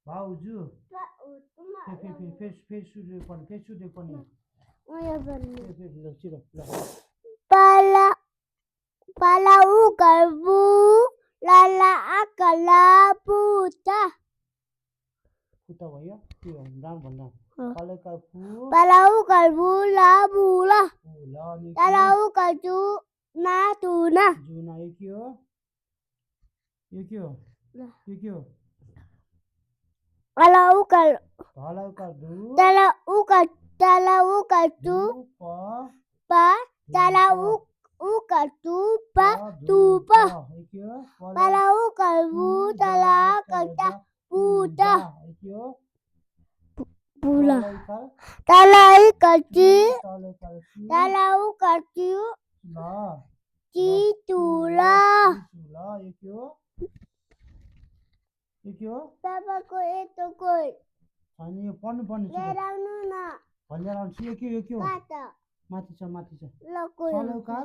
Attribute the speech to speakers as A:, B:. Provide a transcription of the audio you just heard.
A: भाउजू फेस सुदेको पनि छिटो ल
B: Pala Palau kalbu lala akala puta.
A: पुता भयो के राम भन्दा पालेका फु
B: Palau kalbu la bula.
A: ल अनि
B: Palau kalbu na tuna.
A: जुना यो के हो यो के हो यो के हो
B: Palau kal
A: ढलाउका दु
B: talau kalbu
A: प
B: pa talau kalbu pa tupa.
A: यो के हो
B: Palau kalbu tala kalta puta.
A: यो के हो
B: Pula.
A: पालेका
B: Talai kalci
A: पालेका
B: talau kalci
A: ल
B: titula.
A: ल यो के हो
B: Papa ko ito koy.
A: अनि यो पढ्नु पर्ने छ
B: Lerang na
A: भन्दै आउँछ यो के हो
B: kata.
A: माथि छ
B: Lakoy.
A: सलौकार